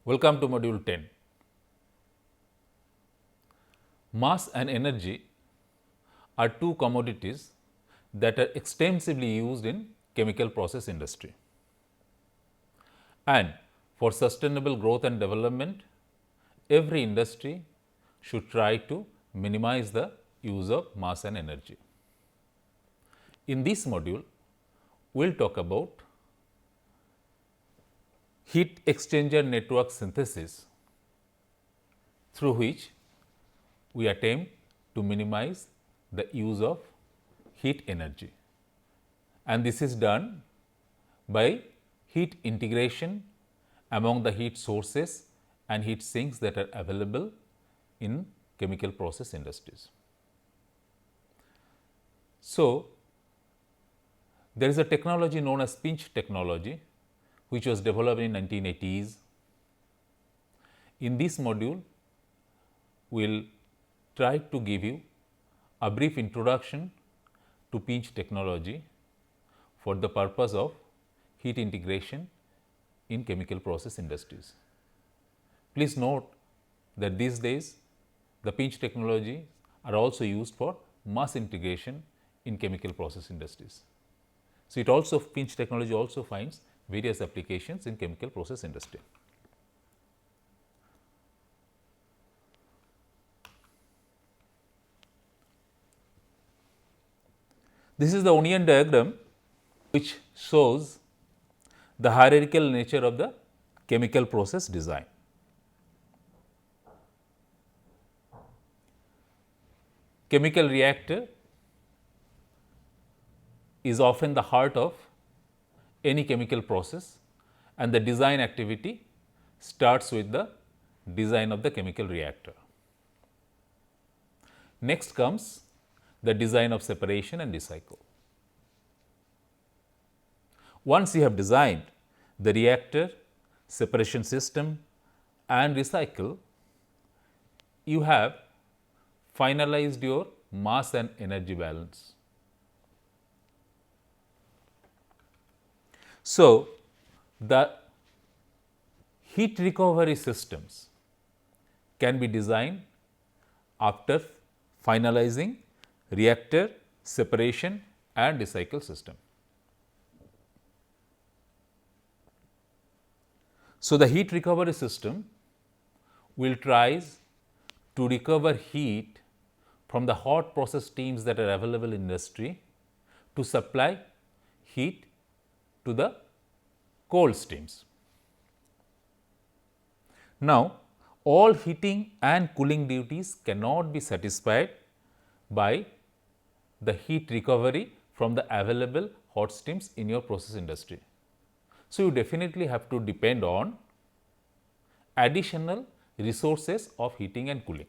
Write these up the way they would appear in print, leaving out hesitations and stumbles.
Welcome to module 10. Mass and energy are two commodities that are extensively used in chemical process industry. And for sustainable growth and development, every industry should try to minimize the use of mass and energy. In this module, we will talk about heat exchanger network synthesis, through which we attempt to minimize the use of heat energy, and this is done by heat integration among the heat sources and heat sinks that are available in chemical process industries. So, there is a technology known as pinch technology, which was developed in 1980s. In this module, we will try to give you a brief introduction to pinch technology for the purpose of heat integration in chemical process industries. Please note that these days the pinch technology are also used for mass integration in chemical process industries. So, pinch technology also finds various applications in chemical process industry. This is the onion diagram which shows the hierarchical nature of the chemical process design. Chemical reactor is often the heart of any chemical process, and the design activity starts with the design of the chemical reactor. Next comes the design of separation and recycle. Once you have designed the reactor, separation system and recycle, you have finalized your mass and energy balance. So, the heat recovery systems can be designed after finalizing reactor, separation and recycle system. So, the heat recovery system will try to recover heat from the hot process steams that are available in industry to supply heat to the cold steams. Now, all heating and cooling duties cannot be satisfied by the heat recovery from the available hot steams in your process industry. So, you definitely have to depend on additional resources of heating and cooling.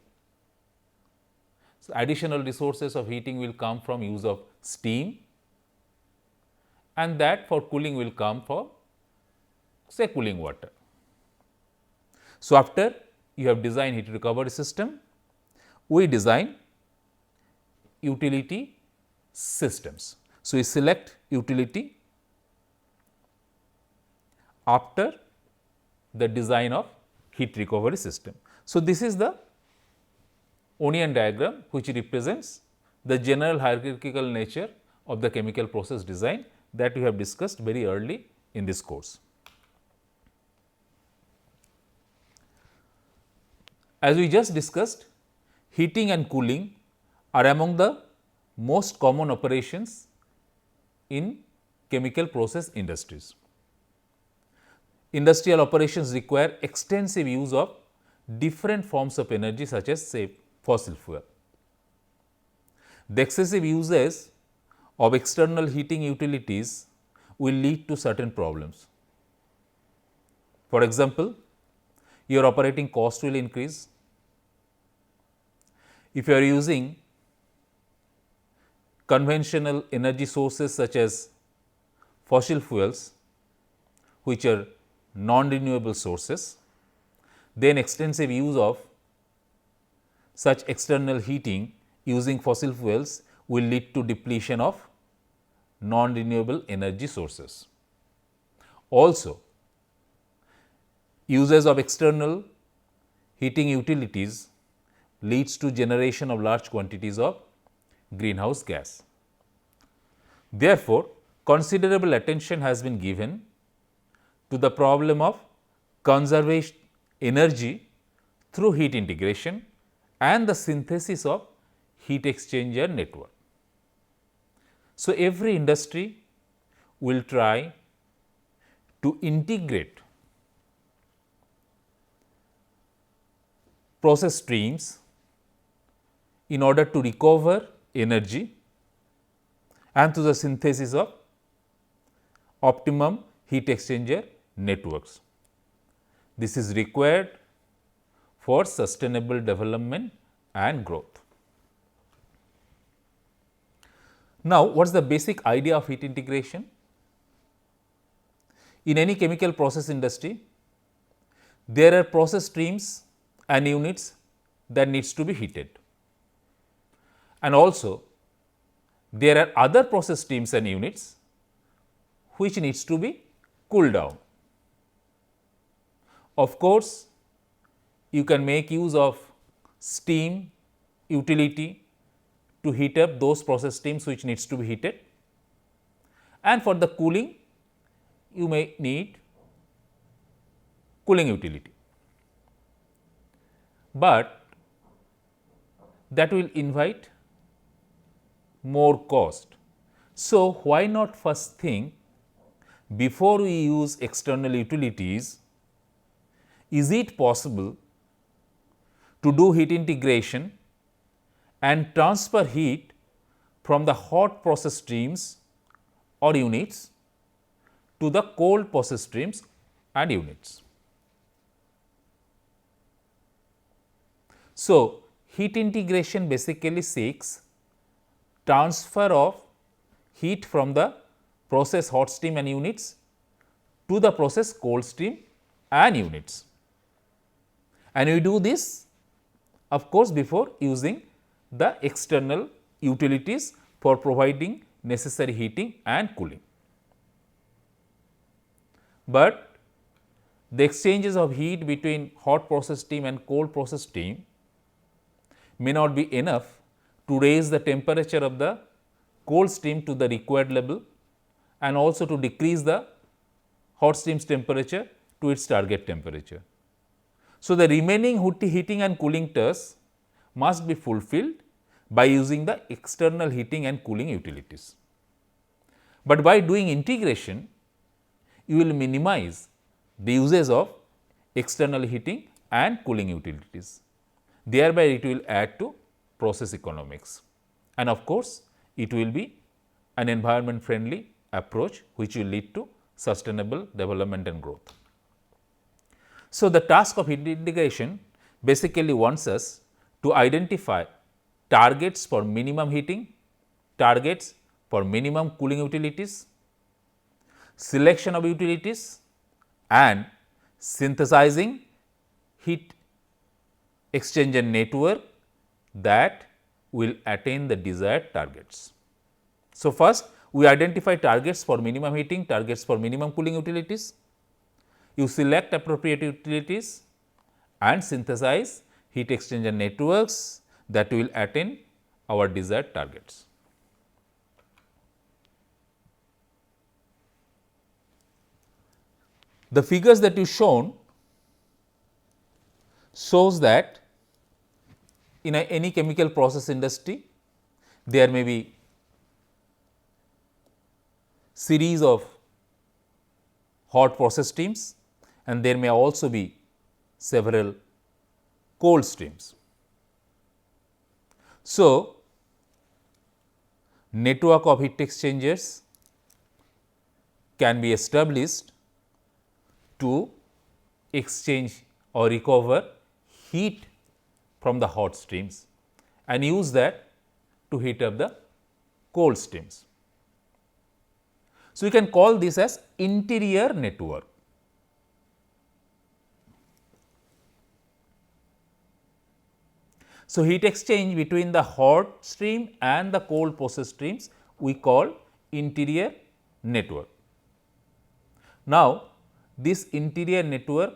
So, additional resources of heating will come from use of steam, and that for cooling will come for say cooling water. So, after you have designed heat recovery system, we design utility systems. So, we select utility after the design of heat recovery system. So, this is the onion diagram which represents the general hierarchical nature of the chemical process design that we have discussed very early in this course. As we just discussed, heating and cooling are among the most common operations in chemical process industries. Industrial operations require extensive use of different forms of energy such as say fossil fuel. The excessive uses of external heating utilities will lead to certain problems. For example, your operating cost will increase. If you are using conventional energy sources such as fossil fuels, which are non-renewable sources, then extensive use of such external heating using fossil fuels will lead to depletion of non-renewable energy sources. Also, Uses of external heating utilities leads to generation of large quantities of greenhouse gas. Therefore, considerable attention has been given to the problem of conservation energy through heat integration and the synthesis of heat exchanger network. So, every industry will try to integrate process streams in order to recover energy and to the synthesis of optimum heat exchanger networks. This is required for sustainable development and growth. Now, what is the basic idea of heat integration? In any chemical process industry, there are process streams and units that needs to be heated, and also there are other process streams and units which needs to be cooled down. Of course, you can make use of steam utility to heat up those process streams which needs to be heated, and for the cooling you may need cooling utility, but that will invite more cost. So, why not first think before we use external utilities, is it possible to do heat integration and transfer heat from the hot process streams or units to the cold process streams and units. So, heat integration basically seeks transfer of heat from the process hot stream and units to the process cold stream and units, and we do this of course before using the external utilities for providing necessary heating and cooling. But the exchanges of heat between hot process steam and cold process steam may not be enough to raise the temperature of the cold stream to the required level and also to decrease the hot stream's temperature to its target temperature. So, the remaining heating and cooling tasks must be fulfilled by using the external heating and cooling utilities. But by doing integration, you will minimize the uses of external heating and cooling utilities. Thereby, it will add to process economics, and of course, it will be an environment friendly approach which will lead to sustainable development and growth. So, the task of heat integration basically wants us to identify targets for minimum heating, targets for minimum cooling utilities, selection of utilities and synthesizing heat exchanger network that will attain the desired targets. So, first we identify targets for minimum heating, targets for minimum cooling utilities. You select appropriate utilities and synthesize heat exchanger networks that will attain our desired targets. The figures that you shown shows that in any chemical process industry, there may be series of hot process streams and there may also be several cold streams. So, network of heat exchangers can be established to exchange or recover heat from the hot streams and use that to heat up the cold streams. So, you can call this as interior network. So, heat exchange between the hot stream and the cold process streams we call interior network. Now, this interior network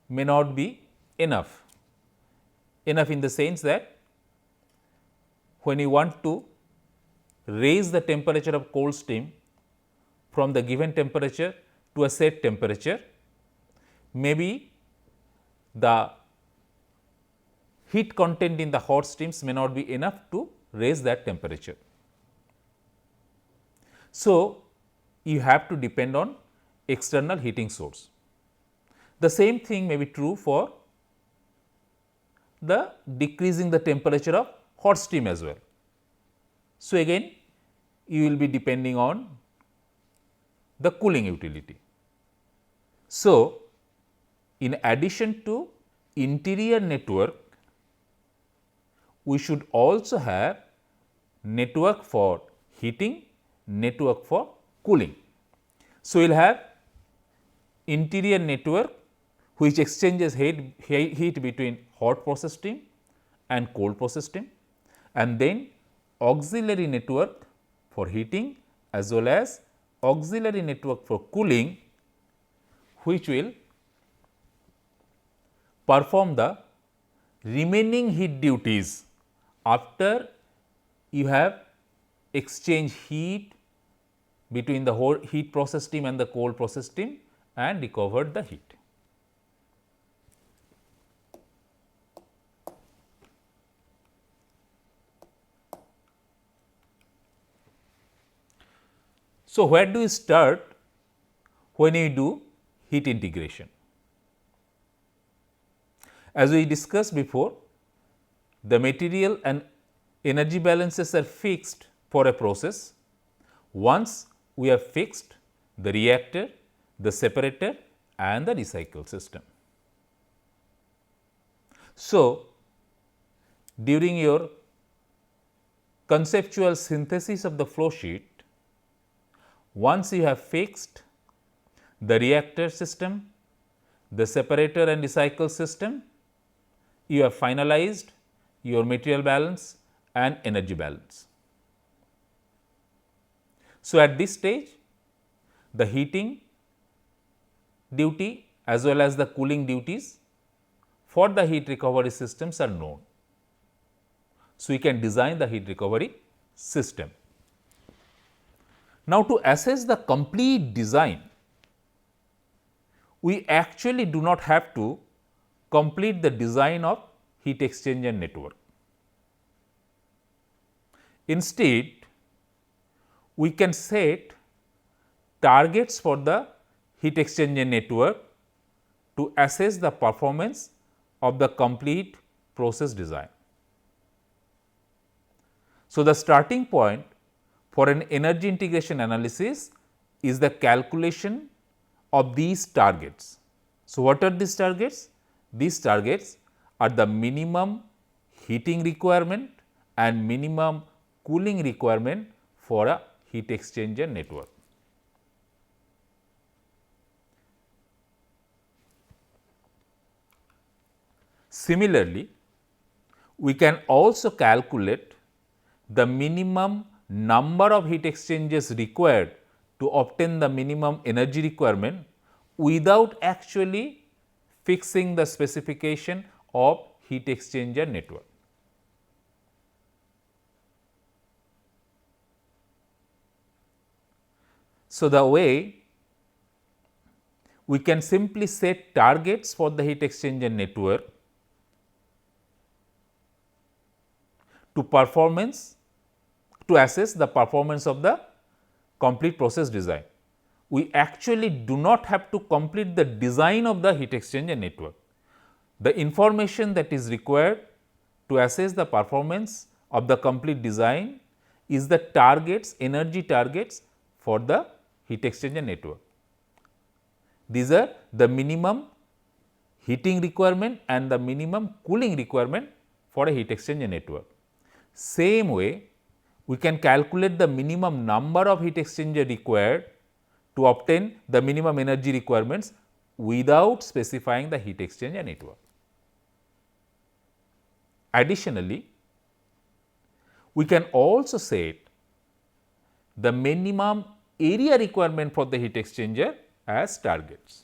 may not be enough. Enough in the sense that when you want to raise the temperature of cold steam from the given temperature to a set temperature, maybe the heat content in the hot streams may not be enough to raise that temperature. So, you have to depend on external heating source. The same thing may be true for the decreasing the temperature of hot steam as well. So, again you will be depending on the cooling utility. So, in addition to interior network, we should also have network for heating, network for cooling. So, we will have interior network which exchanges heat between hot process steam and cold process steam, and then auxiliary network for heating as well as auxiliary network for cooling, which will perform the remaining heat duties after you have exchanged heat between the whole heat process steam and the cold process steam and recovered the heat. So, where do you start when you do heat integration? As we discussed before, the material and energy balances are fixed for a process. Once we have fixed the reactor, the separator and the recycle system. So, during your conceptual synthesis of the flow sheet, once you have fixed the reactor system, the separator and recycle system, you have finalized your material balance and energy balance. So, at this stage, the heating duty as well as the cooling duties for the heat recovery systems are known. So, we can design the heat recovery system. Now, to assess the complete design, we actually do not have to complete the design of heat exchanger network. Instead, we can set targets for the heat exchanger network to assess the performance of the complete process design. So, the starting point for an energy integration analysis is the calculation of these targets. So, what are these targets? These targets are the minimum heating requirement and minimum cooling requirement for a heat exchanger network. Similarly, we can also calculate the minimum number of heat exchangers required to obtain the minimum energy requirement without actually fixing the specification of heat exchanger network. So, the way we can simply set targets for the heat exchanger network to assess the performance of the complete process design. We actually do not have to complete the design of the heat exchanger network. The information that is required to assess the performance of the complete design is the targets, energy targets for the heat exchanger network. These are the minimum heating requirement and the minimum cooling requirement for a heat exchanger network. Same way, we can calculate the minimum number of heat exchanger required to obtain the minimum energy requirements without specifying the heat exchanger network. Additionally, we can also set the minimum area requirement for the heat exchanger as targets.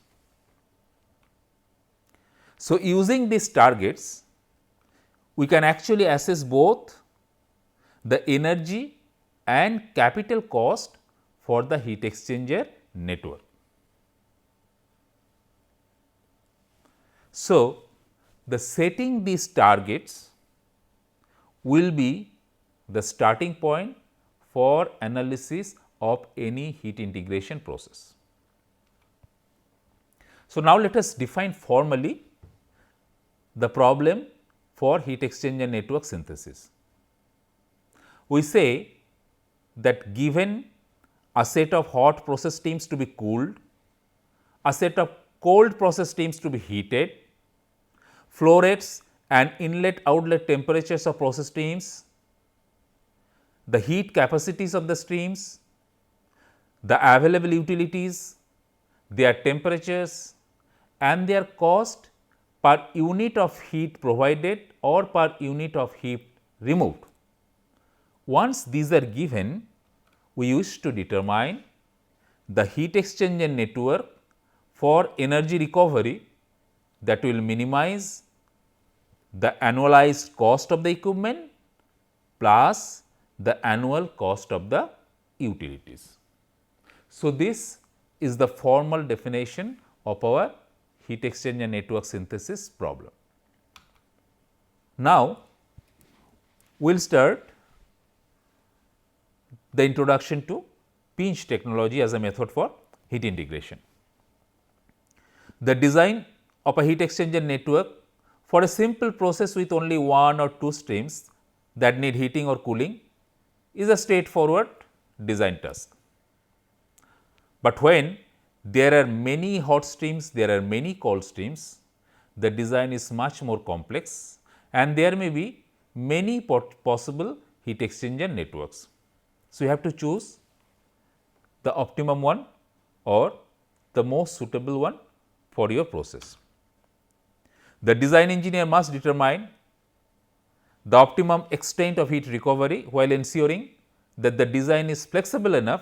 So, using these targets, we can actually assess both the energy and capital cost for the heat exchanger network. So, the setting these targets will be the starting point for analysis of any heat integration process. So, now let us define formally the problem for heat exchanger network synthesis. We say that given a set of hot process steams to be cooled, a set of cold process steams to be heated, flow rates and inlet outlet temperatures of process streams, the heat capacities of the streams, the available utilities, their temperatures and their cost per unit of heat provided or per unit of heat removed. Once these are given, we use to determine the heat exchanger network for energy recovery that will minimize the annualized cost of the equipment plus the annual cost of the utilities. So, this is the formal definition of our heat exchanger network synthesis problem. Now, we will start the introduction to pinch technology as a method for heat integration. The design of a heat exchanger network for a simple process with only one or two streams that need heating or cooling is a straightforward design task. But when there are many hot streams, there are many cold streams, the design is much more complex and there may be many possible heat exchanger networks. So, you have to choose the optimum one or the most suitable one for your process. The design engineer must determine the optimum extent of heat recovery while ensuring that the design is flexible enough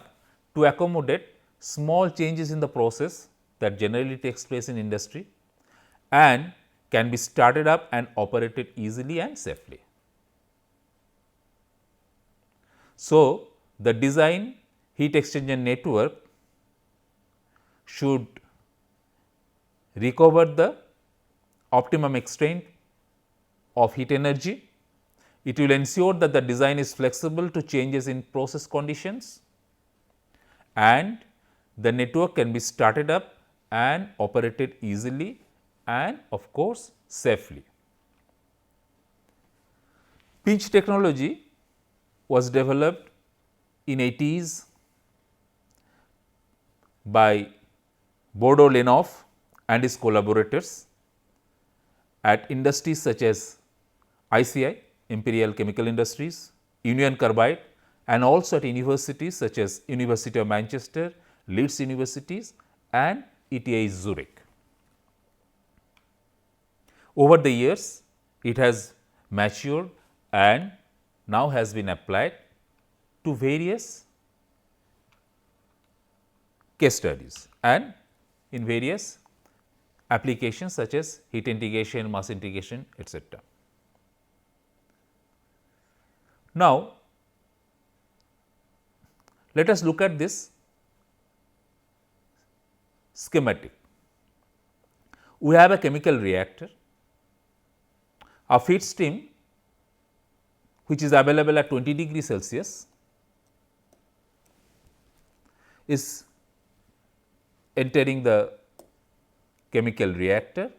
to accommodate small changes in the process that generally takes place in industry and can be started up and operated easily and safely. So, the design heat exchanger network should recover the optimum extent of heat energy. It will ensure that the design is flexible to changes in process conditions and the network can be started up and operated easily and of course, safely. Pinch technology was developed in 80s by Bodo Lenhoff and his collaborators at industries such as ICI, Imperial Chemical Industries, Union Carbide and also at universities such as University of Manchester, Leeds Universities and ETH Zurich. Over the years, it has matured and now has been applied to various case studies and in various applications such as heat integration, mass integration, etc. Now, let us look at this schematic. We have a chemical reactor, a feed stream which is available at 20 degrees Celsius is entering the chemical reactor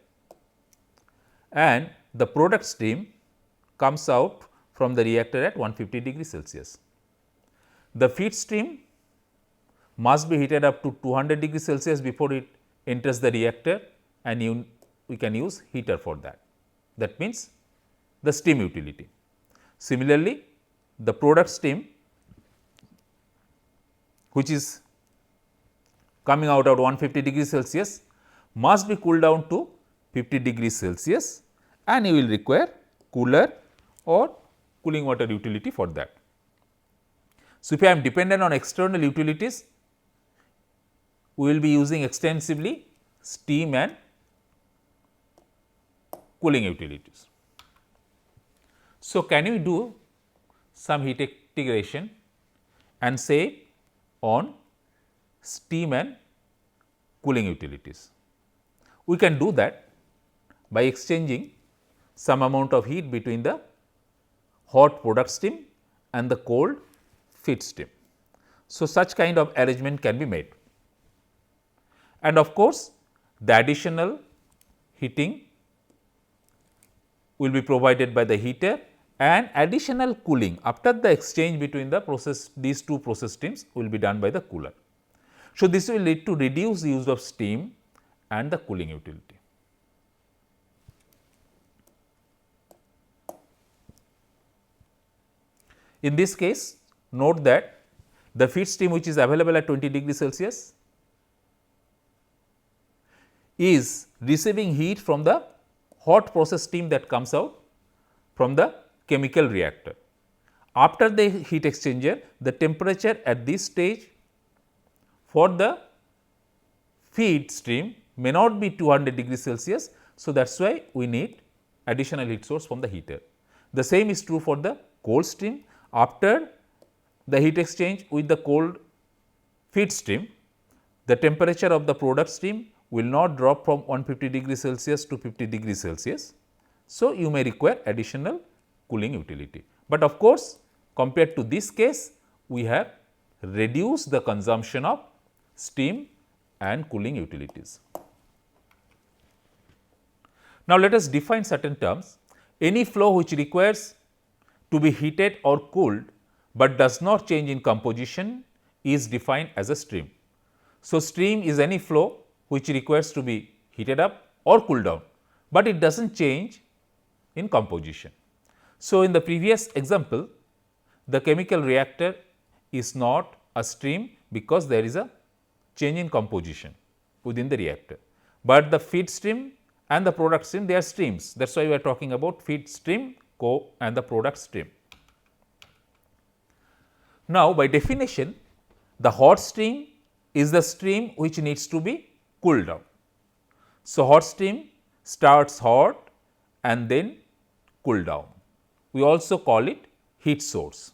and the product stream comes out from the reactor at 150 degrees Celsius. The feed stream must be heated up to 200 degrees Celsius before it enters the reactor and we can use heater for that. That means the steam utility. Similarly, the product stream which is coming out at 150 degrees Celsius must be cooled down to 50 degrees Celsius and you will require cooler or cooling water utility for that. So, if I am dependent on external utilities, we will be using extensively steam and cooling utilities. So, can you do some heat integration and say on steam and cooling utilities? We can do that by exchanging some amount of heat between the hot product stream and the cold feed stream. So, such kind of arrangement can be made, and of course, the additional heating will be provided by the heater and additional cooling after the exchange between the these two process streams will be done by the cooler. So, this will lead to reduced use of steam and the cooling utility. In this case, note that the feed stream which is available at 20 degrees Celsius is receiving heat from the hot process steam that comes out from the chemical reactor. After the heat exchanger, the temperature at this stage for the feed stream may not be 200 degrees Celsius. So, that is why we need additional heat source from the heater. The same is true for the cold stream. After the heat exchange with the cold feed stream, the temperature of the product stream will not drop from 150 degrees Celsius to 50 degrees Celsius. So, you may require additional cooling utility, but of course, compared to this case, we have reduced the consumption of steam and cooling utilities. Now, let us define certain terms. Any flow which requires to be heated or cooled, but does not change in composition is defined as a stream. So, stream is any flow which requires to be heated up or cooled down, but it does not change in composition. So, in the previous example, the chemical reactor is not a stream because there is a change in composition within the reactor, but the feed stream and the product stream, they are streams. That is why we are talking about feed stream and the product stream. Now, by definition, the hot stream is the stream which needs to be cooled down. So, hot stream starts hot and then cool down. We also call it heat source.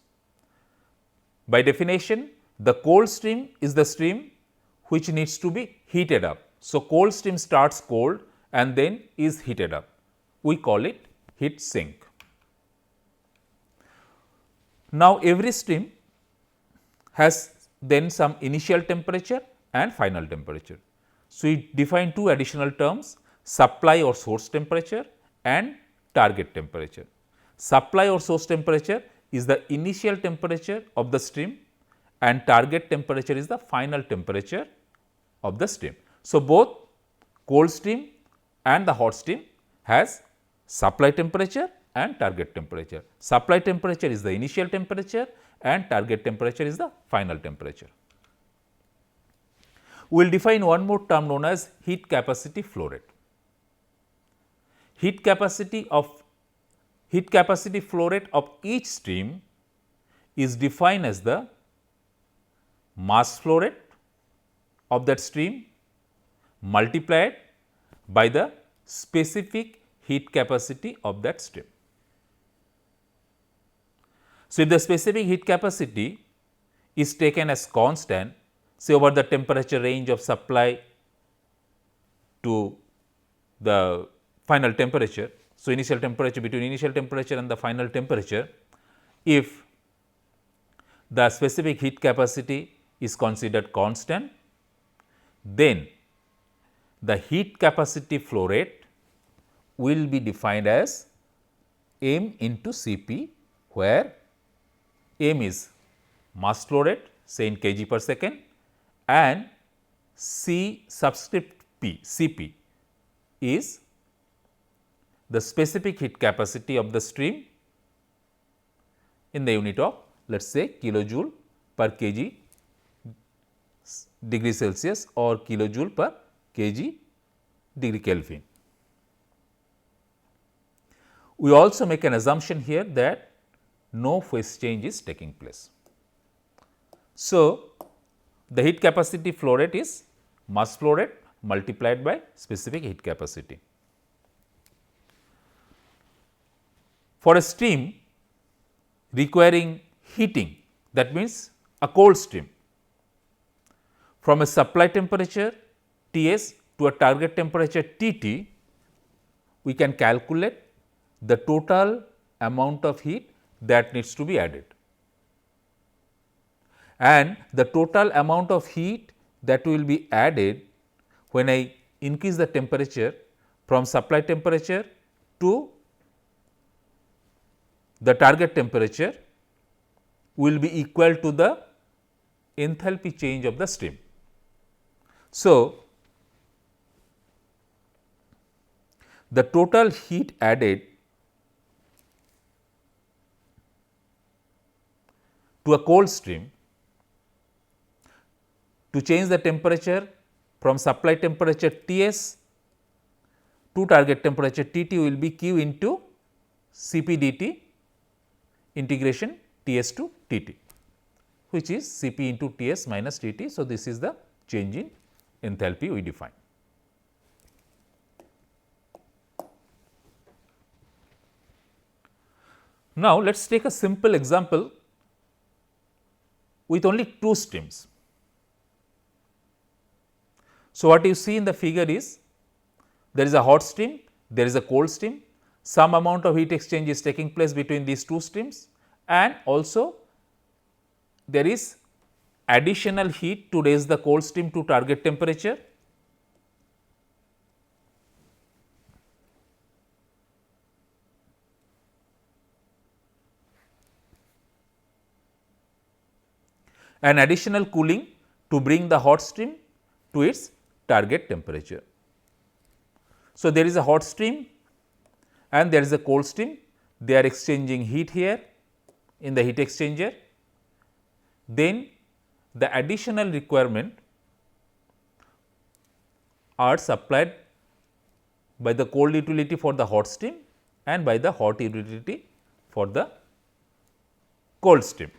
By definition, the cold stream is the stream which needs to be heated up. So, cold stream starts cold and then is heated up. We call it heat sink. Now, every stream has then some initial temperature and final temperature. So, we define two additional terms, supply or source temperature and target temperature. Supply or source temperature is the initial temperature of the stream and target temperature is the final temperature of the stream. So, both cold stream and the hot stream has supply temperature and target temperature. Supply temperature is the initial temperature and target temperature is the final temperature. We will define one more term known as heat capacity flow rate. Heat capacity flow rate of each stream is defined as the mass flow rate of that stream multiplied by the specific heat capacity of that stream. So, if the specific heat capacity is taken as constant, say over the temperature range of supply to the final temperature. So, initial temperature, between initial temperature and the final temperature, if the specific heat capacity is considered constant, then the heat capacity flow rate will be defined as m into Cp, where m is mass flow rate, say in kg per second, and C subscript p, Cp is the specific heat capacity of the stream in the unit of, let us say, kilojoule per kg degree Celsius or kilojoule per kg degree Kelvin. We also make an assumption here that no phase change is taking place. So, the heat capacity flow rate is mass flow rate multiplied by specific heat capacity. For a stream requiring heating, that means a cold stream, from a supply temperature T s to a target temperature T t, we can calculate the total amount of heat that needs to be added. And the total amount of heat that will be added when I increase the temperature from supply temperature to the target temperature will be equal to the enthalpy change of the stream. So, the total heat added to a cold stream to change the temperature from supply temperature T s to target temperature T t will be Q into C p d t integration T s to T t, which is C p into T s minus T t. So, this is the change in enthalpy we define. Now, let us take a simple example with only two streams. So, what you see in the figure is there is a hot stream, there is a cold stream, some amount of heat exchange is taking place between these two streams, and also there is additional heat to raise the cold stream to target temperature. And additional cooling to bring the hot stream to its target temperature. So, there is a hot stream and there is a cold stream, they are exchanging heat here in the heat exchanger. Then the additional requirement are supplied by the cold utility for the hot stream and by the hot utility for the cold stream.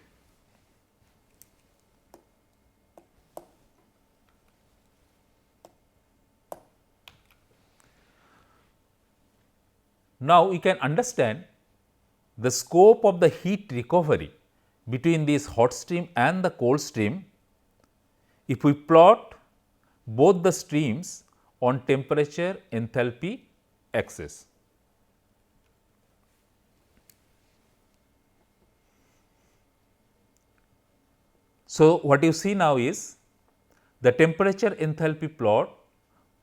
Now, we can understand the scope of the heat recovery between this hot stream and the cold stream if we plot both the streams on temperature enthalpy axis. So, what you see now is the temperature enthalpy plot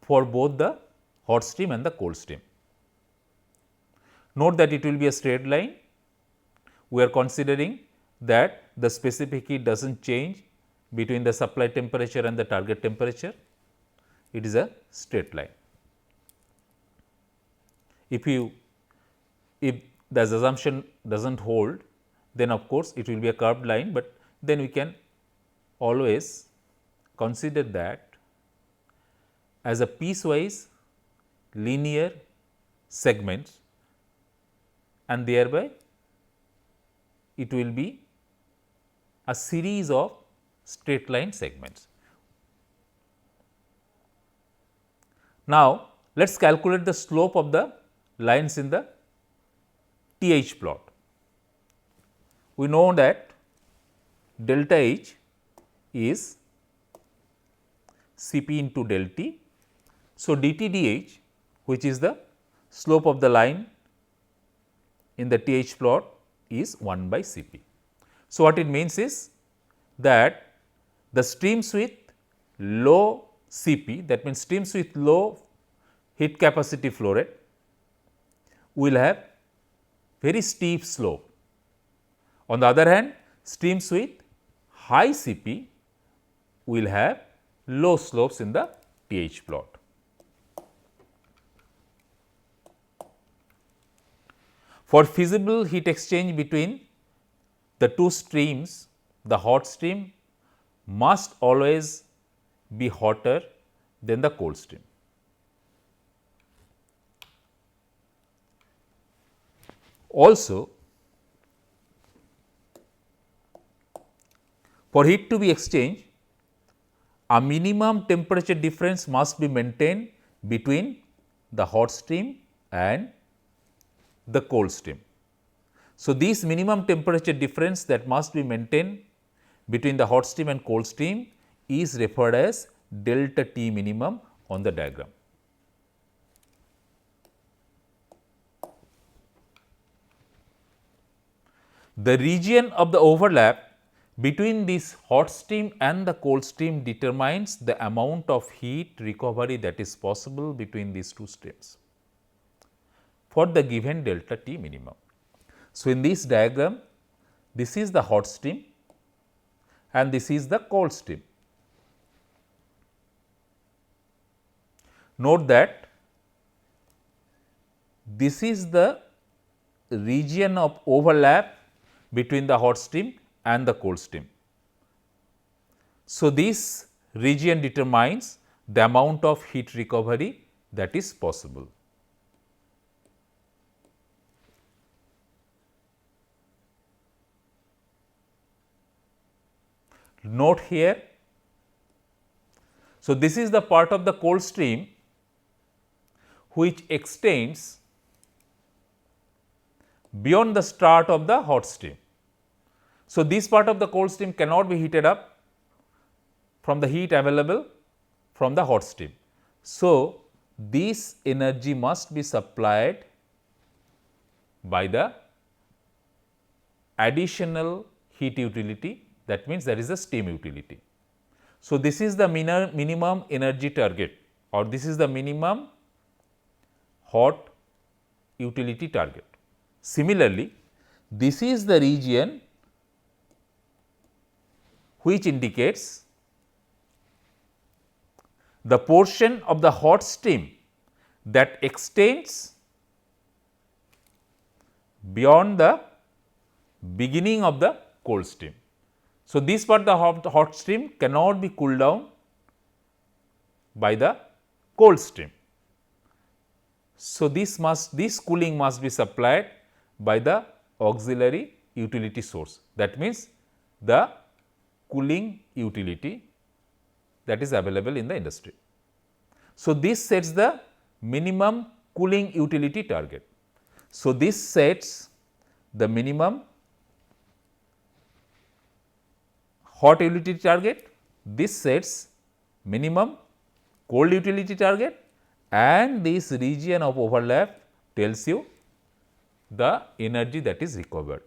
for both the hot stream and the cold stream. Note that it will be a straight line. We are considering that the specific heat does not change between the supply temperature and the target temperature. It is a straight line. If the assumption does not hold, then of course, it will be a curved line, but then we can always consider that as a piecewise linear segments, and thereby it will be a series of straight line segments. Now, let us calculate the slope of the lines in the TH plot. We know that delta H is Cp into del T. So, dt dH, which is the slope of the line in the TH plot, is 1 by Cp. So, what it means is that the streams with low Cp, that means streams with low heat capacity flow rate, will have very steep slope. On the other hand, streams with high Cp will have low slopes in the TH plot. For feasible heat exchange between the two streams, the hot stream must always be hotter than the cold stream. Also, for heat to be exchanged, a minimum temperature difference must be maintained between the hot stream and the cold stream. So, this minimum temperature difference that must be maintained between the hot stream and cold stream is referred as delta T minimum on the diagram. The region of the overlap between this hot stream and the cold stream determines the amount of heat recovery that is possible between these two streams for the given delta T minimum. So, in this diagram, this is the hot stream and this is the cold stream. Note that this is the region of overlap between the hot stream and the cold stream. So, this region determines the amount of heat recovery that is possible. Note here, so this is the part of the cold stream which extends beyond the start of the hot stream. So, this part of the cold stream cannot be heated up from the heat available from the hot stream. So, this energy must be supplied by the additional heat utility, that means there is a steam utility. So, this is the minimum energy target or this is the minimum hot utility target. Similarly, this is the region which indicates the portion of the hot stream that extends beyond the beginning of the cold stream. So, this part the hot stream cannot be cooled down by the cold stream. So, this cooling must be supplied by the auxiliary utility source, that means the cooling utility that is available in the industry. So, this sets the minimum cooling utility target. So, this sets the minimum hot utility target, this sets minimum cold utility target, and this region of overlap tells you the energy that is recovered.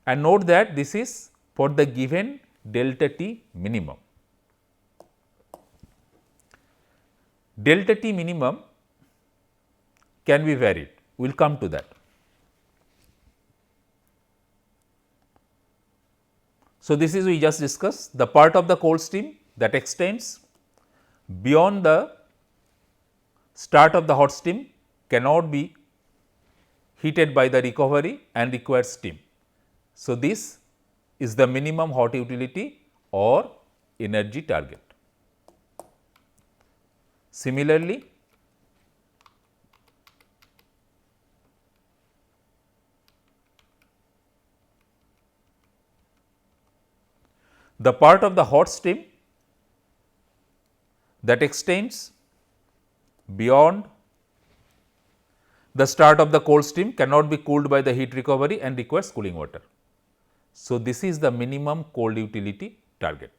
And note that this is for the given delta T minimum. Delta T minimum can be varied, we will come to that. So, this is we just discussed the part of the cold stream that extends beyond the start of the hot stream cannot be heated by the recovery and requires steam. So, this is the minimum hot utility or energy target. Similarly, the part of the hot stream that extends beyond the start of the cold stream cannot be cooled by the heat recovery and requires cooling water. So, this is the minimum cold utility target.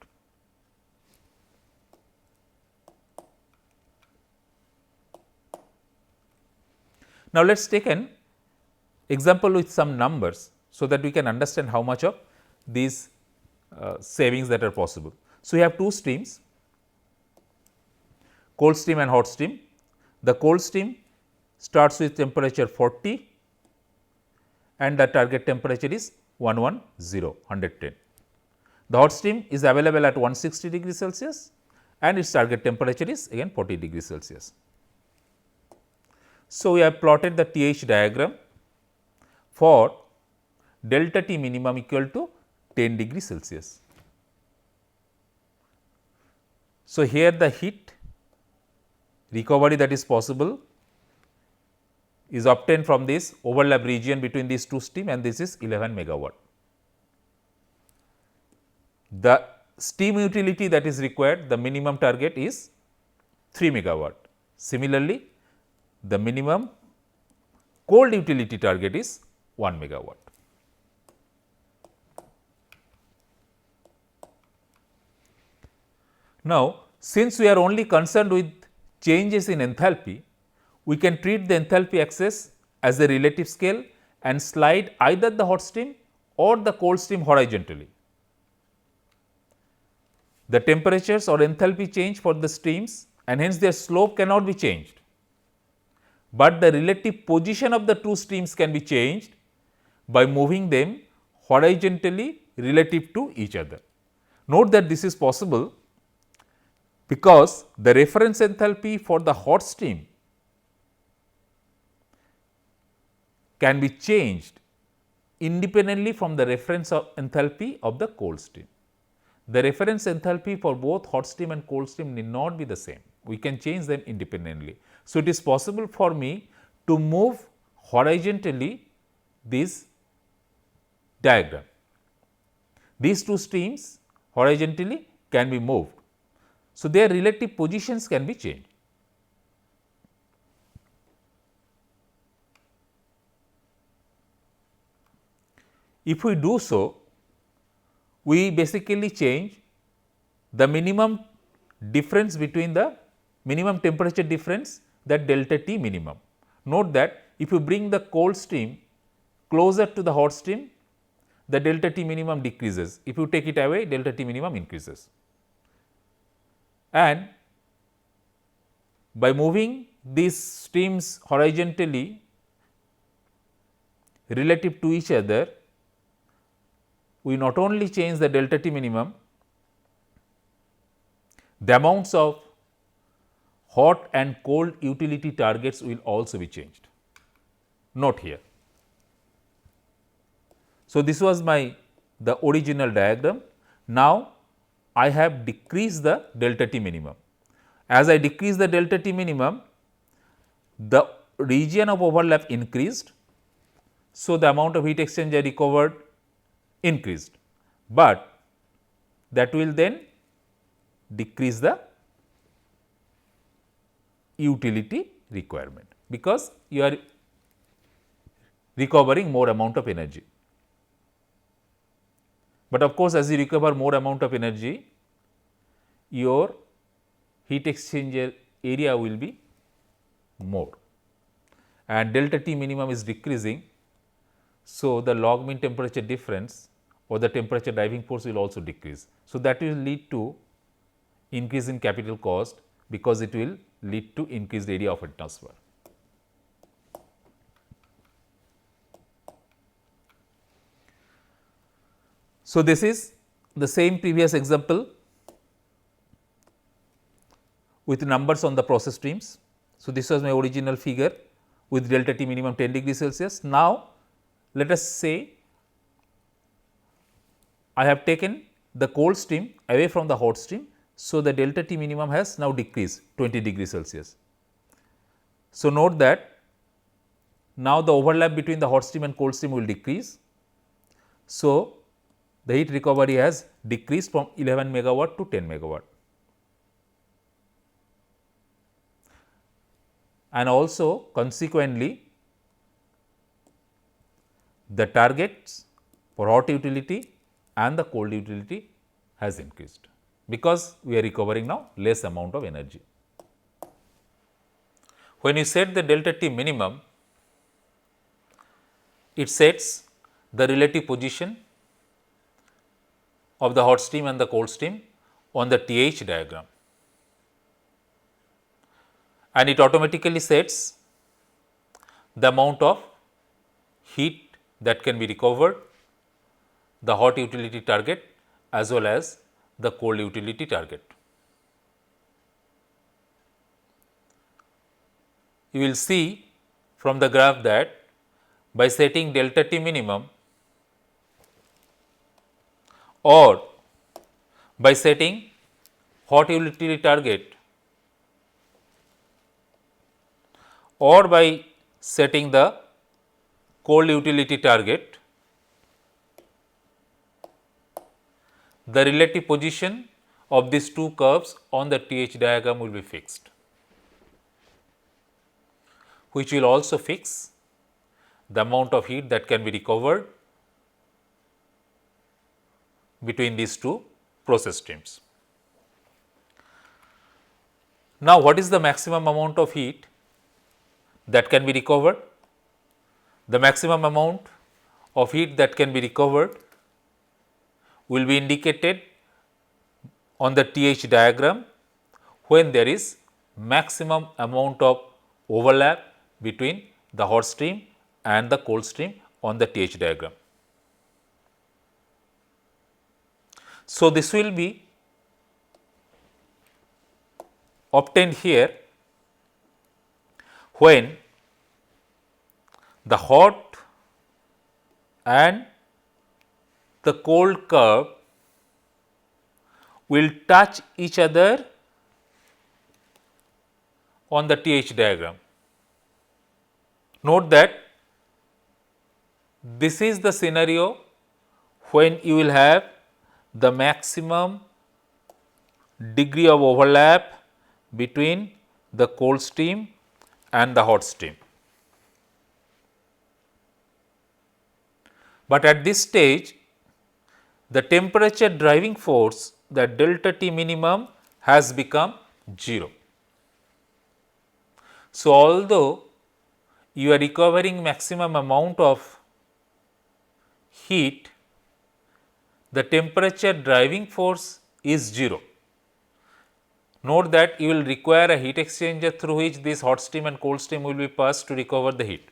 Now, let us take an example with some numbers, so that we can understand how much of these savings that are possible. So, we have two streams, cold stream and hot stream. The cold stream starts with temperature 40 and the target temperature is 110. The hot stream is available at 160 degrees Celsius and its target temperature is again 40 degrees Celsius. So, we have plotted the TH diagram for delta T minimum equal to 10 degrees Celsius. So, here the heat recovery that is possible is obtained from this overlap region between these two stream and this is 11 megawatt. The steam utility that is required, the minimum target is 3 megawatt. Similarly, the minimum cold utility target is 1 megawatt. Now, since we are only concerned with changes in enthalpy, we can treat the enthalpy axis as a relative scale and slide either the hot stream or the cold stream horizontally. The temperatures or enthalpy change for the streams and hence their slope cannot be changed, but the relative position of the two streams can be changed by moving them horizontally relative to each other. Note that this is possible because the reference enthalpy for the hot stream can be changed independently from the reference enthalpy of the cold stream. The reference enthalpy for both hot stream and cold stream need not be the same. We can change them independently. So, it is possible for me to move horizontally this diagram. These two streams horizontally can be moved. So, their relative positions can be changed. If we do so, we basically change the minimum difference between the minimum temperature difference, that delta T minimum. Note that if you bring the cold stream closer to the hot stream, the delta T minimum decreases. If you take it away, delta T minimum increases. And by moving these streams horizontally relative to each other, we not only change the delta T minimum, the amounts of hot and cold utility targets will also be changed. Note here. So, this was the original diagram. Now, I have decreased the delta T minimum. As I decrease the delta T minimum, the region of overlap increased. So, the amount of heat exchanger recovered increased, but that will then decrease the utility requirement, because you are recovering more amount of energy. But of course, as you recover more amount of energy, your heat exchanger area will be more and delta T minimum is decreasing. So, the log mean temperature difference or the temperature driving force will also decrease. So, that will lead to increase in capital cost, because it will lead to increased area of heat transfer. So, this is the same previous example with numbers on the process streams. So, this was my original figure with delta T minimum 10 degree Celsius. Now, let us say I have taken the cold stream away from the hot stream. So, the delta T minimum has now decreased 20 degree Celsius. So, note that now the overlap between the hot stream and cold stream will decrease. So, the heat recovery has decreased from 11 megawatt to 10 megawatt. And also consequently, the targets for hot utility and the cold utility has increased, because we are recovering now less amount of energy. When you set the delta T minimum, it sets the relative position of the hot stream and the cold stream on the TH diagram, and it automatically sets the amount of heat that can be recovered, the hot utility target as well as the cold utility target. You will see from the graph that by setting delta T minimum or by setting hot utility target or by setting the cold utility target, the relative position of these two curves on the TH diagram will be fixed, which will also fix the amount of heat that can be recovered between these two process streams. Now, what is the maximum amount of heat that can be recovered? The maximum amount of heat that can be recovered will be indicated on the TH diagram when there is maximum amount of overlap between the hot stream and the cold stream on the TH diagram. So, this will be obtained here when the hot and the cold curve will touch each other on the TH diagram. Note that this is the scenario when you will have the maximum degree of overlap between the cold stream and the hot stream. But at this stage, the temperature driving force, the delta T minimum, has become 0. So, although you are recovering maximum amount of heat, the temperature driving force is 0. Note that you will require a heat exchanger through which this hot stream and cold stream will be passed to recover the heat.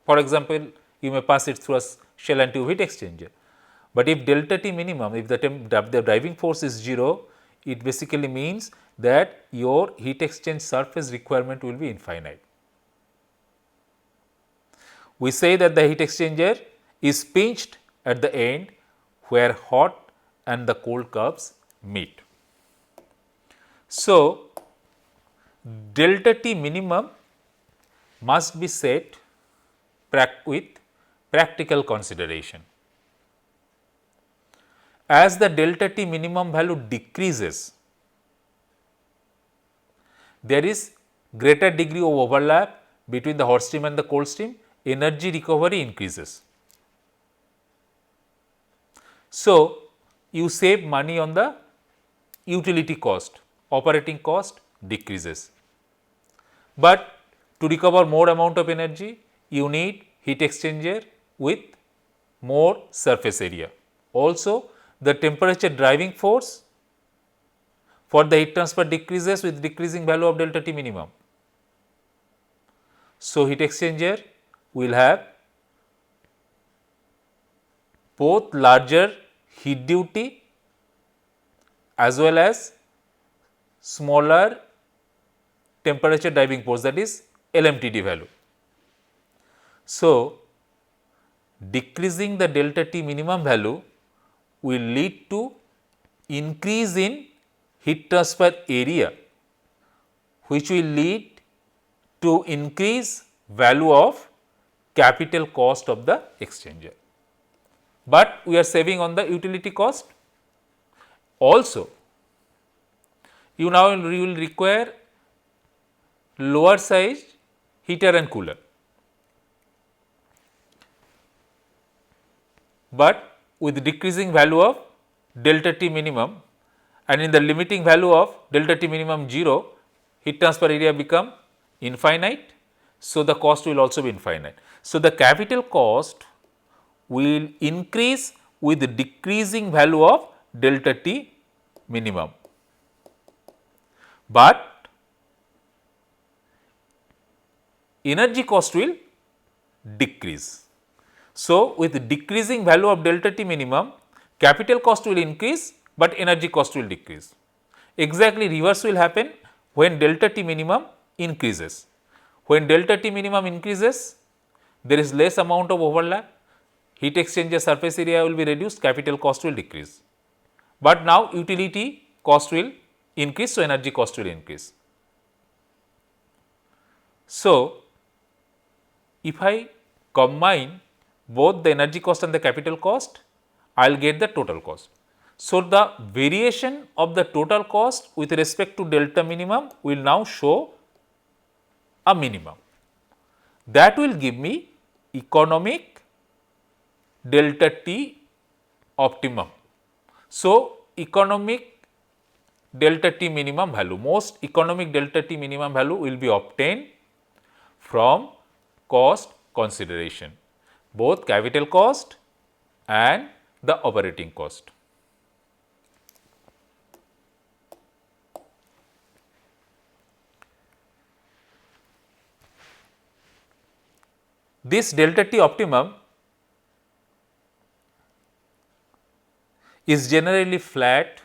For example, you may pass it through a shell and tube heat exchanger. But if delta T minimum, if the driving force is 0, it basically means that your heat exchange surface requirement will be infinite. We say that the heat exchanger is pinched at the end where hot and the cold curves meet. So, delta T minimum must be set with practical consideration. As the delta T minimum value decreases, there is greater degree of overlap between the hot stream and the cold stream, energy recovery increases. So, you save money on the utility cost, operating cost decreases. But to recover more amount of energy, you need heat exchanger with more surface area. Also, the temperature driving force for the heat transfer decreases with decreasing value of delta T minimum. So, heat exchanger will have both larger heat duty as well as smaller temperature driving force, that is LMTD value. So, decreasing the delta T minimum value will lead to increase in heat transfer area, which will lead to increase value of capital cost of the exchanger. But we are saving on the utility cost. Also, you will require lower size heater and cooler. But with decreasing value of delta T minimum and in the limiting value of delta T minimum 0, heat transfer area become infinite. So, the cost will also be infinite. So, the capital cost will increase with the decreasing value of delta T minimum, but energy cost will decrease. So, with decreasing value of delta T minimum, capital cost will increase, but energy cost will decrease. Exactly reverse will happen when delta T minimum increases. When delta T minimum increases, there is less amount of overlap, heat exchanger surface area will be reduced, capital cost will decrease. But now utility cost will increase, so energy cost will increase. So, if I combine both the energy cost and the capital cost, I will get the total cost. So, the variation of the total cost with respect to delta minimum will now show a minimum. that will give me economic delta T optimum. So, economic delta T minimum value, most economic delta T minimum value will be obtained from cost consideration, both capital cost and the operating cost. This delta T optimum is generally flat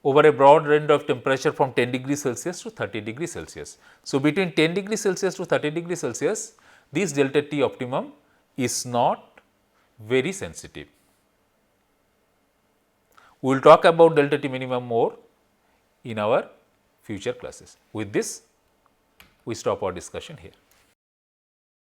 over a broad range of temperature from 10 degrees Celsius to 30 degrees Celsius. So, between 10 degrees Celsius to 30 degrees Celsius, this delta T optimum is not very sensitive. We will talk about delta T minimum more in our future classes. With this, we stop our discussion here.